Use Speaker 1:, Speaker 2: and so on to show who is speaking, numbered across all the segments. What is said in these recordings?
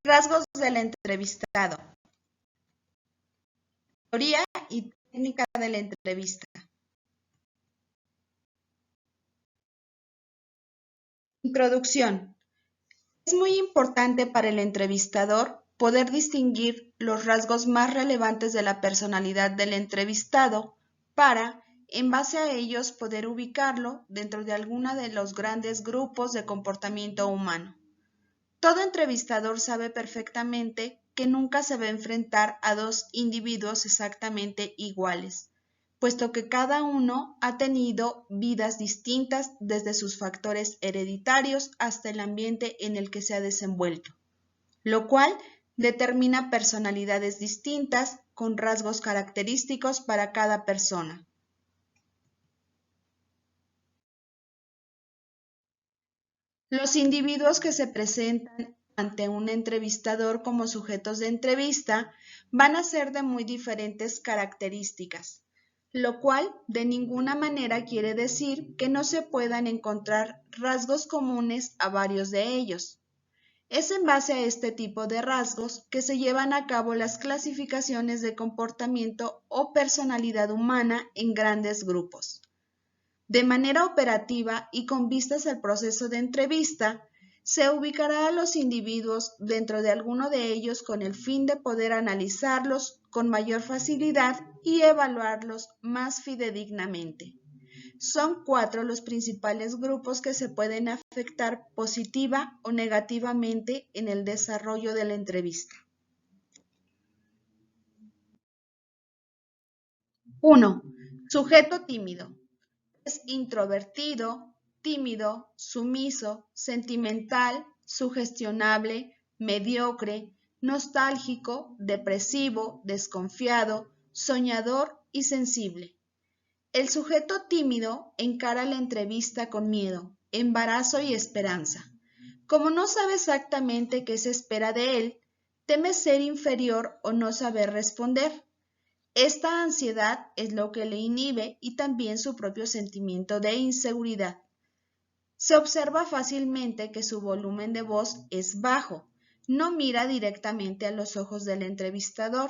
Speaker 1: Rasgos del entrevistado. Teoría y técnica de la entrevista. Introducción. Es muy importante para el entrevistador poder distinguir los rasgos más relevantes de la personalidad del entrevistado para, en base a ellos, poder ubicarlo dentro de alguno de los grandes grupos de comportamiento humano. Todo entrevistador sabe perfectamente que nunca se va a enfrentar a dos individuos exactamente iguales, puesto que cada uno ha tenido vidas distintas desde sus factores hereditarios hasta el ambiente en el que se ha desenvuelto, lo cual determina personalidades distintas con rasgos característicos para cada persona. Los individuos que se presentan ante un entrevistador como sujetos de entrevista van a ser de muy diferentes características, lo cual de ninguna manera quiere decir que no se puedan encontrar rasgos comunes a varios de ellos. Es en base a este tipo de rasgos que se llevan a cabo las clasificaciones de comportamiento o personalidad humana en grandes grupos. De manera operativa y con vistas al proceso de entrevista, se ubicará a los individuos dentro de alguno de ellos con el fin de poder analizarlos con mayor facilidad y evaluarlos más fidedignamente. Son 4 los principales grupos que se pueden afectar positiva o negativamente en el desarrollo de la entrevista. 1. Sujeto tímido. Es introvertido, tímido, sumiso, sentimental, sugestionable, mediocre, nostálgico, depresivo, desconfiado, soñador y sensible. El sujeto tímido encara la entrevista con miedo, embarazo y esperanza. Como no sabe exactamente qué se espera de él, teme ser inferior o no saber responder. Esta ansiedad es lo que le inhibe y también su propio sentimiento de inseguridad. Se observa fácilmente que su volumen de voz es bajo, no mira directamente a los ojos del entrevistador,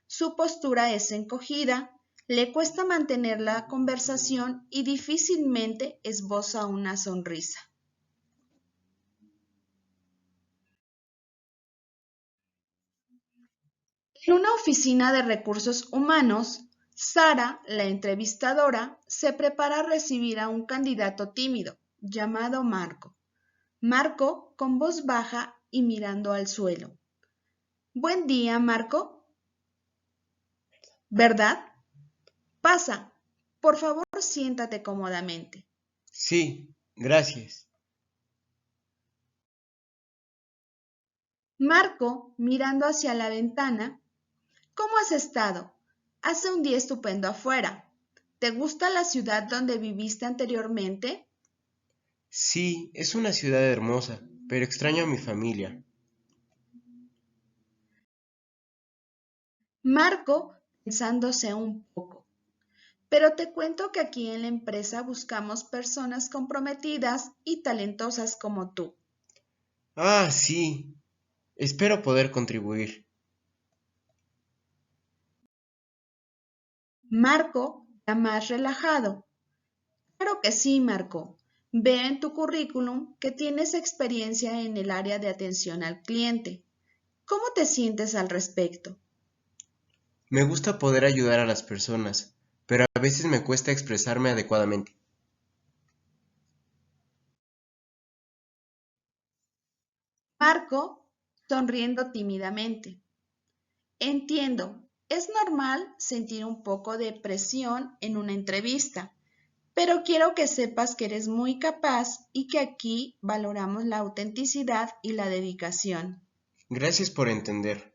Speaker 1: su postura es encogida, le cuesta mantener la conversación y difícilmente esboza una sonrisa. En una oficina de recursos humanos, Sara, la entrevistadora, se prepara a recibir a un candidato tímido, llamado Marco. Marco, con voz baja y mirando al suelo. Buen día, Marco. ¿Verdad? Pasa. Por favor, siéntate cómodamente.
Speaker 2: Sí, gracias.
Speaker 1: Marco, mirando hacia la ventana. ¿Cómo has estado? Hace un día estupendo afuera. ¿Te gusta la ciudad donde viviste anteriormente?
Speaker 2: Sí, es una ciudad hermosa, pero extraño a mi familia.
Speaker 1: Marco, pensándose un poco. Pero te cuento que aquí en la empresa buscamos personas comprometidas y talentosas como tú.
Speaker 2: Ah, sí. Espero poder contribuir.
Speaker 1: Marco, ya más relajado. Claro que sí, Marco. Veo en tu currículum que tienes experiencia en el área de atención al cliente. ¿Cómo te sientes al respecto?
Speaker 2: Me gusta poder ayudar a las personas, pero a veces me cuesta expresarme adecuadamente.
Speaker 1: Marco, sonriendo tímidamente. Entiendo, es normal sentir un poco de presión en una entrevista, pero quiero que sepas que eres muy capaz y que aquí valoramos la autenticidad y la dedicación.
Speaker 2: Gracias por entender.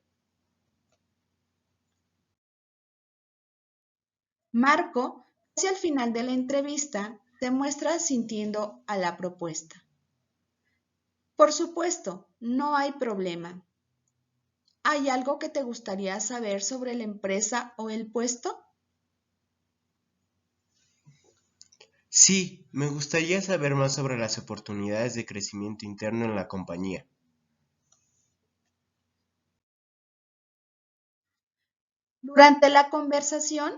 Speaker 1: Marco, hacia el final de la entrevista, se muestra sintiendo a la propuesta. Por supuesto, no hay problema. ¿Hay algo que te gustaría saber sobre la empresa o el puesto?
Speaker 2: Sí, me gustaría saber más sobre las oportunidades de crecimiento interno en la compañía.
Speaker 1: Durante la conversación,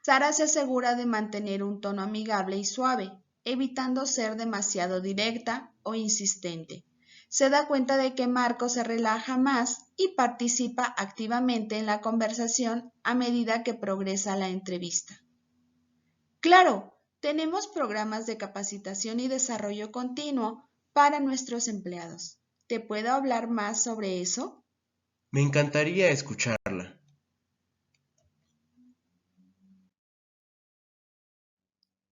Speaker 1: Sara se asegura de mantener un tono amigable y suave, evitando ser demasiado directa o insistente. Se da cuenta de que Marco se relaja más y participa activamente en la conversación a medida que progresa la entrevista. Claro, tenemos programas de capacitación y desarrollo continuo para nuestros empleados. ¿Te puedo hablar más sobre eso?
Speaker 2: Me encantaría escucharla.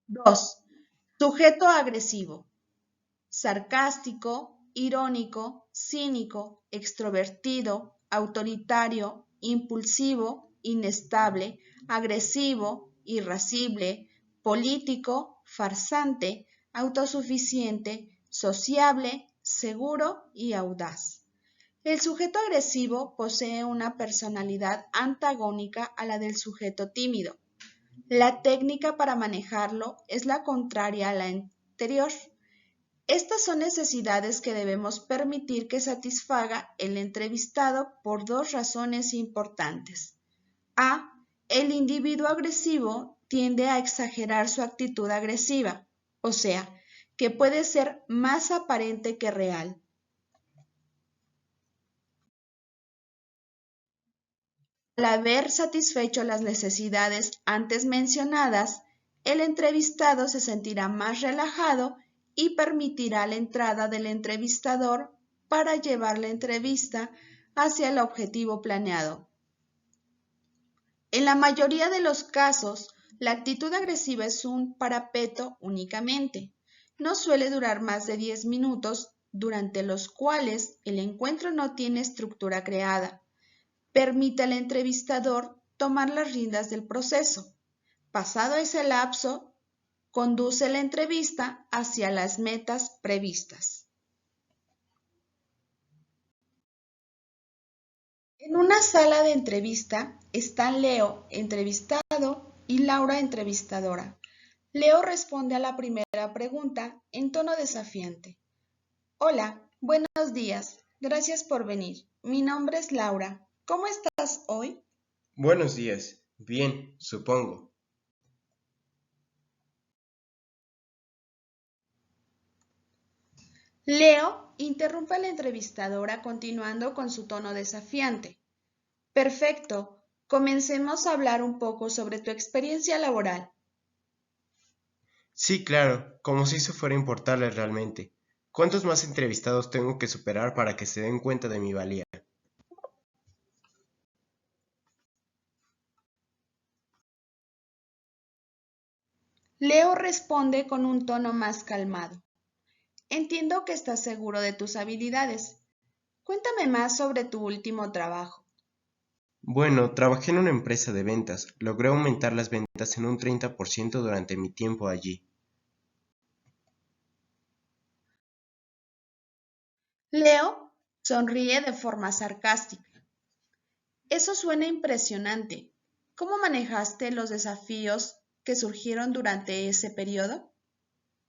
Speaker 1: 2. Sujeto agresivo. Sarcástico, irónico, cínico, extrovertido, autoritario, impulsivo, inestable, agresivo, irascible, político, farsante, autosuficiente, sociable, seguro y audaz. El sujeto agresivo posee una personalidad antagónica a la del sujeto tímido. La técnica para manejarlo es la contraria a la anterior. Estas son necesidades que debemos permitir que satisfaga el entrevistado por dos razones importantes. A. El individuo agresivo tiende a exagerar su actitud agresiva, o sea, que puede ser más aparente que real. Al haber satisfecho las necesidades antes mencionadas, el entrevistado se sentirá más relajado y permitirá la entrada del entrevistador para llevar la entrevista hacia el objetivo planeado. En la mayoría de los casos, la actitud agresiva es un parapeto únicamente. No suele durar más de 10 minutos, durante los cuales el encuentro no tiene estructura creada. Permite al entrevistador tomar las riendas del proceso. Pasado ese lapso, conduce la entrevista hacia las metas previstas. En una sala de entrevista están Leo, entrevistado, y Laura, entrevistadora. Leo responde a la primera pregunta en tono desafiante. Hola, buenos días. Gracias por venir. Mi nombre es Laura. ¿Cómo estás hoy?
Speaker 2: Buenos días. Bien, supongo.
Speaker 1: Leo interrumpe a la entrevistadora continuando con su tono desafiante. Perfecto. Comencemos a hablar un poco sobre tu experiencia laboral.
Speaker 2: Sí, claro, como si eso fuera importarle realmente. ¿Cuántos más entrevistados tengo que superar para que se den cuenta de mi valía?
Speaker 1: Leo responde con un tono más calmado. Entiendo que estás seguro de tus habilidades. Cuéntame más sobre tu último trabajo.
Speaker 2: Bueno, trabajé en una empresa de ventas. Logré aumentar las ventas en un 30% durante mi tiempo allí.
Speaker 1: Leo sonríe de forma sarcástica. Eso suena impresionante. ¿Cómo manejaste los desafíos que surgieron durante ese periodo?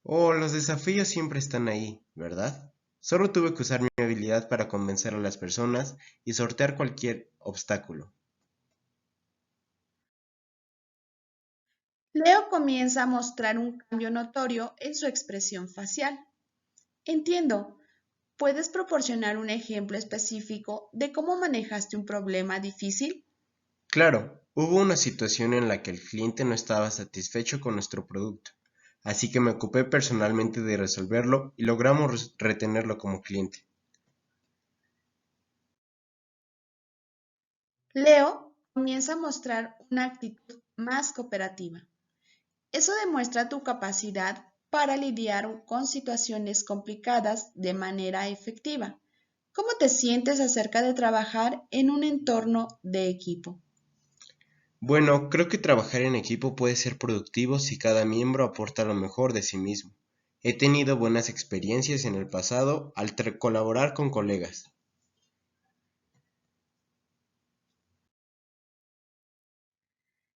Speaker 2: Oh, los desafíos siempre están ahí, ¿verdad? Solo tuve que usar mi habilidad para convencer a las personas y sortear cualquier obstáculo.
Speaker 1: Leo comienza a mostrar un cambio notorio en su expresión facial. Entiendo. ¿Puedes proporcionar un ejemplo específico de cómo manejaste un problema difícil?
Speaker 2: Claro, hubo una situación en la que el cliente no estaba satisfecho con nuestro producto, así que me ocupé personalmente de resolverlo y logramos retenerlo como cliente.
Speaker 1: Leo comienza a mostrar una actitud más cooperativa. Eso demuestra tu capacidad para lidiar con situaciones complicadas de manera efectiva. ¿Cómo te sientes acerca de trabajar en un entorno de equipo?
Speaker 2: Bueno, creo que trabajar en equipo puede ser productivo si cada miembro aporta lo mejor de sí mismo. He tenido buenas experiencias en el pasado al colaborar con colegas.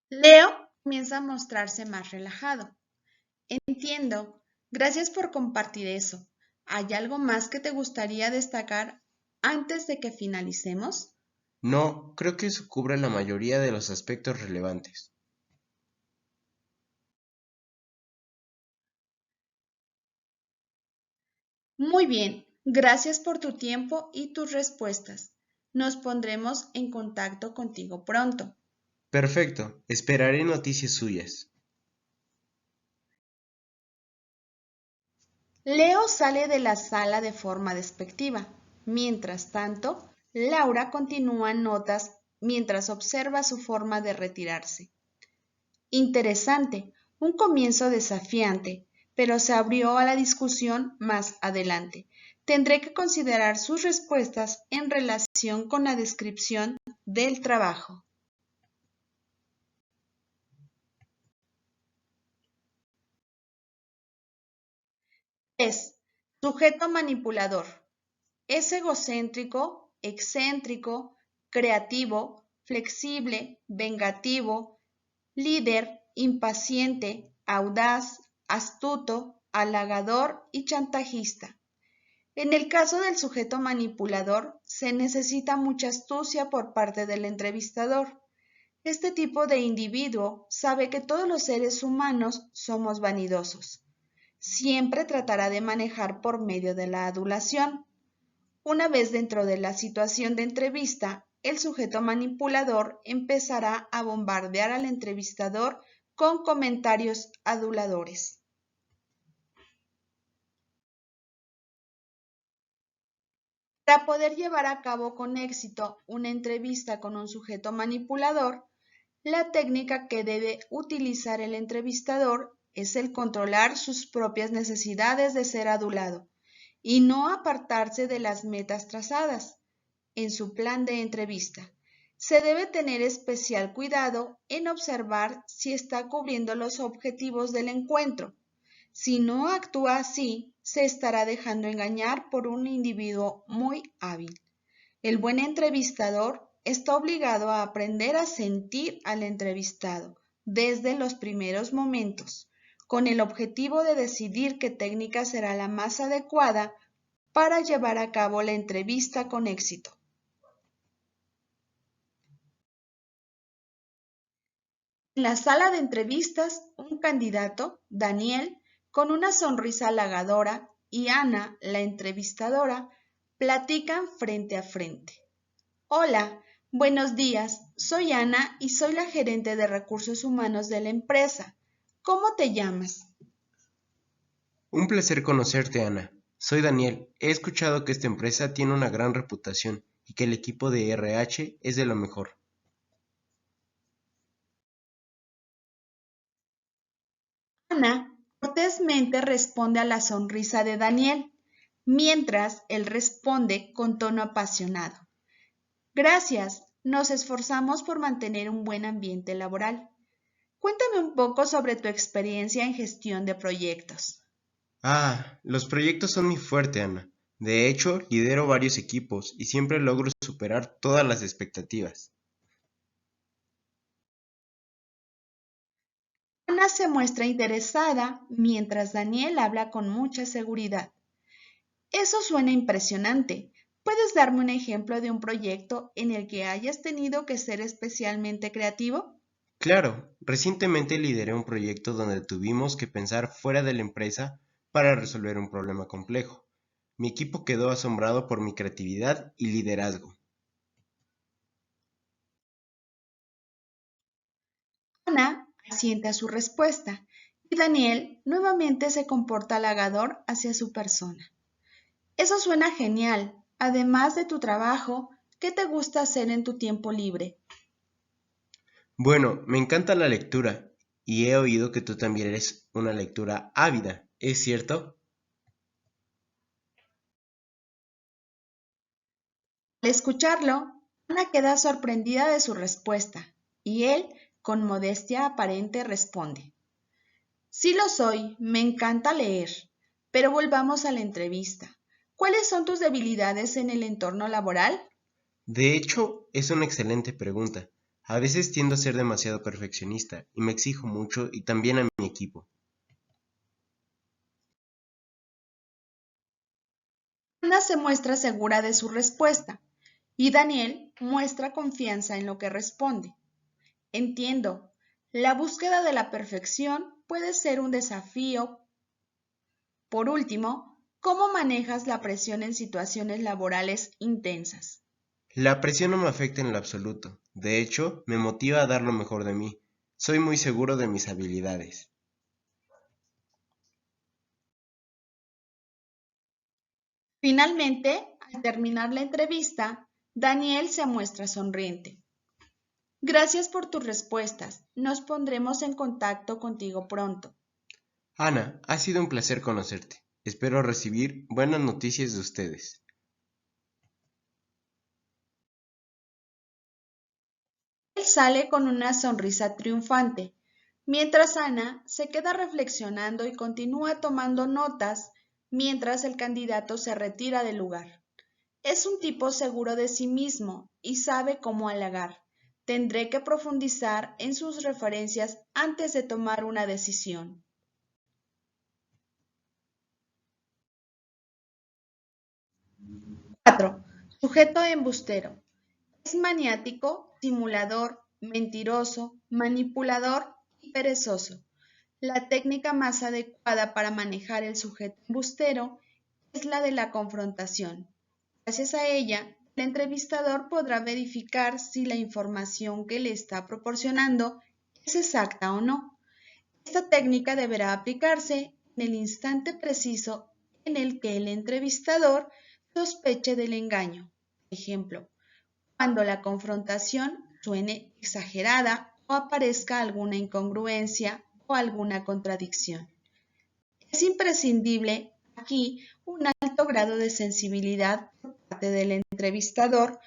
Speaker 1: Leo comienza a mostrarse más relajado. Entiendo. Gracias por compartir eso. ¿Hay algo más que te gustaría destacar antes de que finalicemos?
Speaker 2: No, creo que eso cubre la mayoría de los aspectos relevantes.
Speaker 1: Muy bien, gracias por tu tiempo y tus respuestas. Nos pondremos en contacto contigo pronto.
Speaker 2: Perfecto, esperaré noticias suyas.
Speaker 1: Leo sale de la sala de forma despectiva. Mientras tanto, Laura continúa notas mientras observa su forma de retirarse. Interesante, un comienzo desafiante, pero se abrió a la discusión más adelante. Tendré que considerar sus respuestas en relación con la descripción del trabajo. 3. Sujeto manipulador. Es egocéntrico, excéntrico, creativo, flexible, vengativo, líder, impaciente, audaz, astuto, halagador y chantajista. En el caso del sujeto manipulador, se necesita mucha astucia por parte del entrevistador. Este tipo de individuo sabe que todos los seres humanos somos vanidosos. Siempre tratará de manejar por medio de la adulación. Una vez dentro de la situación de entrevista, el sujeto manipulador empezará a bombardear al entrevistador con comentarios aduladores. Para poder llevar a cabo con éxito una entrevista con un sujeto manipulador, la técnica que debe utilizar el entrevistador es el controlar sus propias necesidades de ser adulado y no apartarse de las metas trazadas en su plan de entrevista. Se debe tener especial cuidado en observar si está cubriendo los objetivos del encuentro. Si no actúa así, se estará dejando engañar por un individuo muy hábil. El buen entrevistador está obligado a aprender a sentir al entrevistado desde los primeros momentos, con el objetivo de decidir qué técnica será la más adecuada para llevar a cabo la entrevista con éxito. En la sala de entrevistas, un candidato, Daniel, con una sonrisa halagadora, y Ana, la entrevistadora, platican frente a frente. Hola, buenos días. Soy Ana y soy la gerente de recursos humanos de la empresa. ¿Cómo te llamas?
Speaker 2: Un placer conocerte, Ana. Soy Daniel. He escuchado que esta empresa tiene una gran reputación y que el equipo de RH es de lo mejor.
Speaker 1: Ana cortésmente responde a la sonrisa de Daniel, mientras él responde con tono apasionado. Gracias, nos esforzamos por mantener un buen ambiente laboral. Cuéntame un poco sobre tu experiencia en gestión de proyectos.
Speaker 2: Los proyectos son mi fuerte, Ana. De hecho, lidero varios equipos y siempre logro superar todas las expectativas.
Speaker 1: Ana se muestra interesada mientras Daniel habla con mucha seguridad. Eso suena impresionante. ¿Puedes darme un ejemplo de un proyecto en el que hayas tenido que ser especialmente creativo?
Speaker 2: Claro, recientemente lideré un proyecto donde tuvimos que pensar fuera de la empresa para resolver un problema complejo. Mi equipo quedó asombrado por mi creatividad y liderazgo.
Speaker 1: Ana asiente a su respuesta y Daniel nuevamente se comporta halagador hacia su persona. Eso suena genial. Además de tu trabajo, ¿qué te gusta hacer en tu tiempo libre?
Speaker 2: Bueno, me encanta la lectura y he oído que tú también eres una lectura ávida, ¿es cierto?
Speaker 1: Al escucharlo, Ana queda sorprendida de su respuesta y él, con modestia aparente, responde: Sí lo soy, me encanta leer, pero volvamos a la entrevista. ¿Cuáles son tus debilidades en el entorno laboral?
Speaker 2: De hecho, es una excelente pregunta. A veces tiendo a ser demasiado perfeccionista y me exijo mucho y también a mi equipo.
Speaker 1: Ana se muestra segura de su respuesta y Daniel muestra confianza en lo que responde. Entiendo, la búsqueda de la perfección puede ser un desafío. Por último, ¿cómo manejas la presión en situaciones laborales intensas?
Speaker 2: La presión no me afecta en lo absoluto. De hecho, me motiva a dar lo mejor de mí. Soy muy seguro de mis habilidades.
Speaker 1: Finalmente, al terminar la entrevista, Daniel se muestra sonriente. Gracias por tus respuestas. Nos pondremos en contacto contigo pronto.
Speaker 2: Ana, ha sido un placer conocerte. Espero recibir buenas noticias de ustedes.
Speaker 1: Él sale con una sonrisa triunfante, mientras Ana se queda reflexionando y continúa tomando notas mientras el candidato se retira del lugar. Es un tipo seguro de sí mismo y sabe cómo halagar. Tendré que profundizar en sus referencias antes de tomar una decisión. 4. Sujeto embustero. Es maniático, simulador, mentiroso, manipulador y perezoso. La técnica más adecuada para manejar el sujeto embustero es la de la confrontación. Gracias a ella, el entrevistador podrá verificar si la información que le está proporcionando es exacta o no. Esta técnica deberá aplicarse en el instante preciso en el que el entrevistador sospeche del engaño. Por ejemplo, cuando la confrontación suene exagerada o aparezca alguna incongruencia o alguna contradicción. Es imprescindible aquí un alto grado de sensibilidad por parte del entrevistador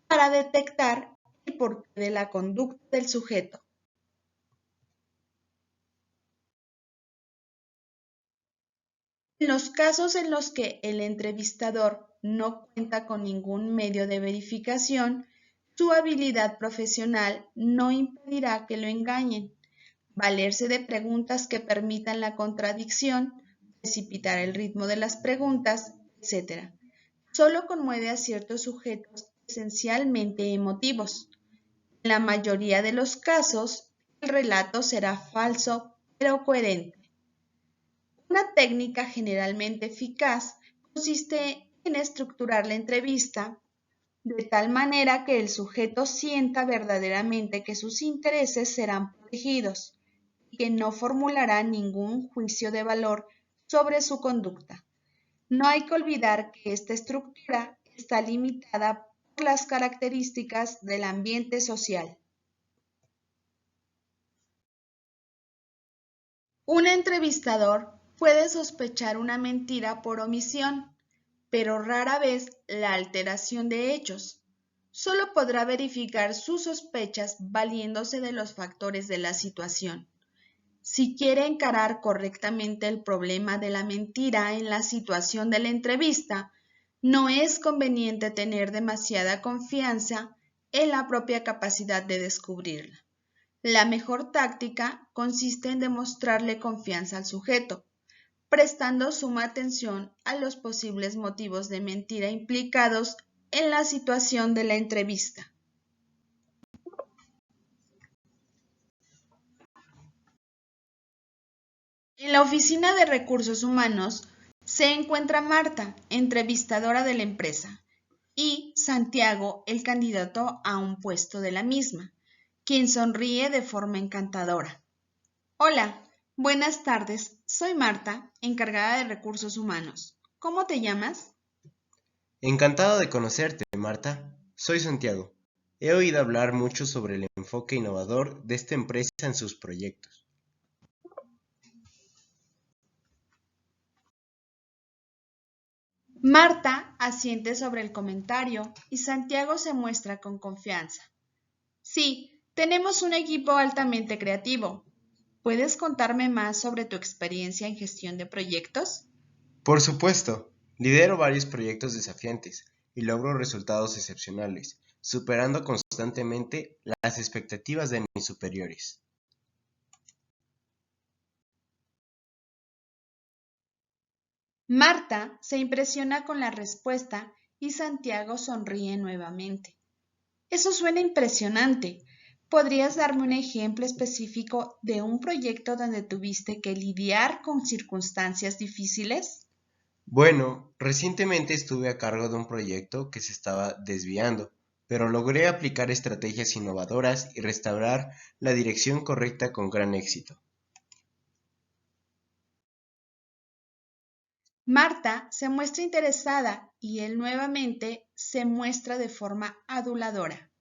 Speaker 1: para detectar el porqué de la conducta del sujeto. En los casos en los que el entrevistador no cuenta con ningún medio de verificación, su habilidad profesional no impedirá que lo engañen. Valerse de preguntas que permitan la contradicción, precipitar el ritmo de las preguntas, etc. Solo conmueve a ciertos sujetos esencialmente emotivos. En la mayoría de los casos, el relato será falso pero coherente. Una técnica generalmente eficaz consiste en estructurar la entrevista de tal manera que el sujeto sienta verdaderamente que sus intereses serán protegidos y que no formulará ningún juicio de valor sobre su conducta. No hay que olvidar que esta estructura está limitada por las características del ambiente social. Un entrevistador puede sospechar una mentira por omisión, pero rara vez la alteración de hechos. Solo podrá verificar sus sospechas valiéndose de los factores de la situación. Si quiere encarar correctamente el problema de la mentira en la situación de la entrevista, no es conveniente tener demasiada confianza en la propia capacidad de descubrirla. La mejor táctica consiste en demostrarle confianza al sujeto, prestando suma atención a los posibles motivos de mentira implicados en la situación de la entrevista. En la oficina de recursos humanos se encuentra Marta, entrevistadora de la empresa, y Santiago, el candidato a un puesto de la misma, quien sonríe de forma encantadora. Hola, buenas tardes. Soy Marta, encargada de recursos humanos. ¿Cómo te llamas?
Speaker 2: Encantado de conocerte, Marta. Soy Santiago. He oído hablar mucho sobre el enfoque innovador de esta empresa en sus proyectos.
Speaker 1: Marta asiente sobre el comentario y Santiago se muestra con confianza. Sí, tenemos un equipo altamente creativo. ¿Puedes contarme más sobre tu experiencia en gestión de proyectos?
Speaker 2: Por supuesto, lidero varios proyectos desafiantes y logro resultados excepcionales, superando constantemente las expectativas de mis superiores.
Speaker 1: Marta se impresiona con la respuesta y Santiago sonríe nuevamente. Eso suena impresionante. ¿Podrías darme un ejemplo específico de un proyecto donde tuviste que lidiar con circunstancias difíciles?
Speaker 2: Bueno, recientemente estuve a cargo de un proyecto que se estaba desviando, pero logré aplicar estrategias innovadoras y restaurar la dirección correcta con gran éxito.
Speaker 1: Marta se muestra interesada y él nuevamente se muestra de forma aduladora.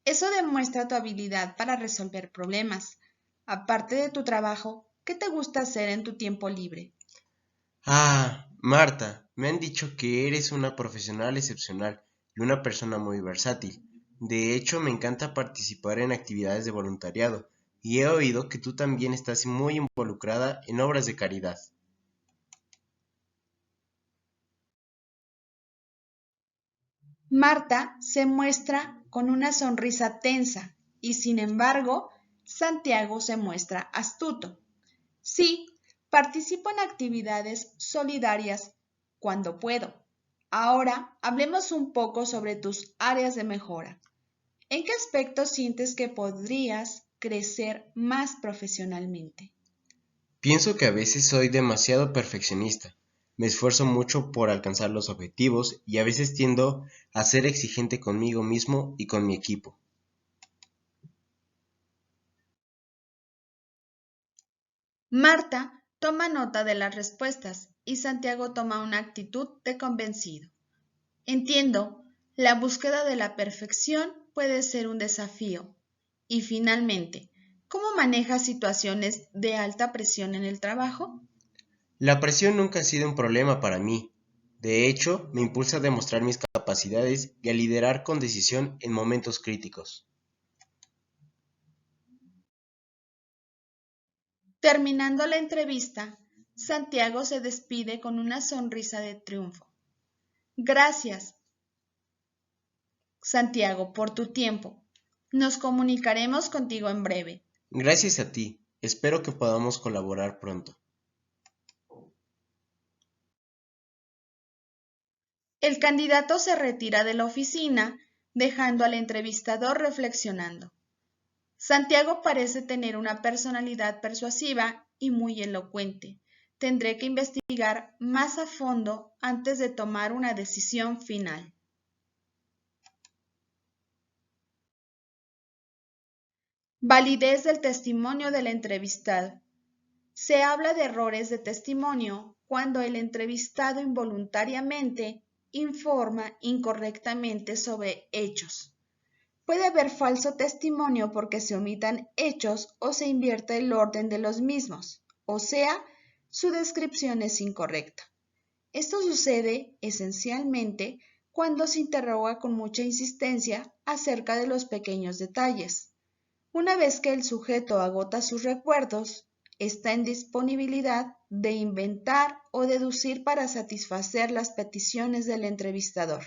Speaker 1: Eso demuestra tu habilidad para resolver problemas. Aparte de tu trabajo, ¿qué te gusta hacer en tu tiempo libre?
Speaker 2: Ah, Marta, me han dicho que eres una profesional excepcional y una persona muy versátil. De hecho, me encanta participar en actividades de voluntariado y he oído que tú también estás muy involucrada en obras de caridad.
Speaker 1: Marta se muestra con una sonrisa tensa y sin embargo, Santiago se muestra astuto. Sí, participo en actividades solidarias cuando puedo. Ahora hablemos un poco sobre tus áreas de mejora. ¿En qué aspectos sientes que podrías crecer más profesionalmente?
Speaker 2: Pienso que a veces soy demasiado perfeccionista. Me esfuerzo mucho por alcanzar los objetivos y a veces tiendo a ser exigente conmigo mismo y con mi equipo.
Speaker 1: Marta toma nota de las respuestas y Santiago toma una actitud de convencido. Entiendo, la búsqueda de la perfección puede ser un desafío. Y finalmente, ¿cómo manejas situaciones de alta presión en el trabajo?
Speaker 2: La presión nunca ha sido un problema para mí. De hecho, me impulsa a demostrar mis capacidades y a liderar con decisión en momentos críticos.
Speaker 1: Terminando la entrevista, Santiago se despide con una sonrisa de triunfo. Gracias, Santiago, por tu tiempo. Nos comunicaremos contigo en breve.
Speaker 2: Gracias a ti. Espero que podamos colaborar pronto.
Speaker 1: El candidato se retira de la oficina, dejando al entrevistador reflexionando. Santiago parece tener una personalidad persuasiva y muy elocuente. Tendré que investigar más a fondo antes de tomar una decisión final. Validez del testimonio del entrevistado. Se habla de errores de testimonio cuando el entrevistado involuntariamente informa incorrectamente sobre hechos. Puede haber falso testimonio porque se omitan hechos o se invierte el orden de los mismos, o sea, su descripción es incorrecta. Esto sucede esencialmente cuando se interroga con mucha insistencia acerca de los pequeños detalles. Una vez que el sujeto agota sus recuerdos, está en disponibilidad de inventar o deducir para satisfacer las peticiones del entrevistador.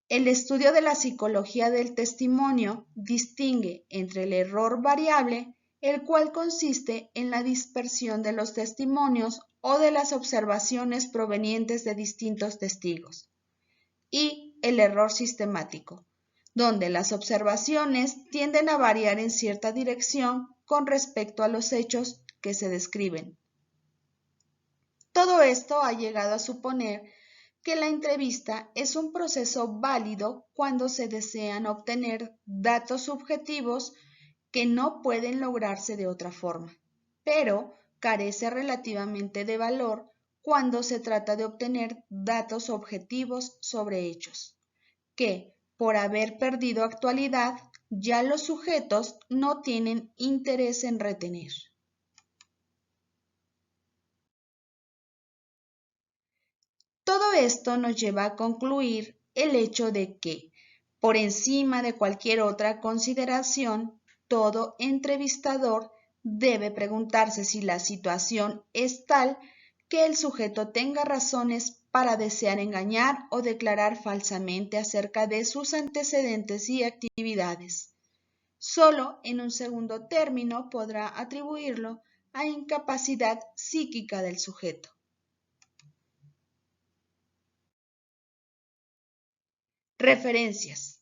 Speaker 1: El estudio de la psicología del testimonio distingue entre el error variable, el cual consiste en la dispersión de los testimonios o de las observaciones provenientes de distintos testigos, y el error sistemático, donde las observaciones tienden a variar en cierta dirección con respecto a los hechos que se describen. Todo esto ha llegado a suponer que la entrevista es un proceso válido cuando se desean obtener datos subjetivos que no pueden lograrse de otra forma, pero carece relativamente de valor cuando se trata de obtener datos objetivos sobre hechos, que, por haber perdido actualidad, ya los sujetos no tienen interés en retener. Todo esto nos lleva a concluir el hecho de que, por encima de cualquier otra consideración, todo entrevistador debe preguntarse si la situación es tal que el sujeto tenga razones para desear engañar o declarar falsamente acerca de sus antecedentes y actividades. Solo en un segundo término podrá atribuirlo a incapacidad psíquica del sujeto. Referencias.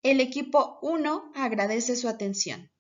Speaker 1: El equipo 1 agradece su atención.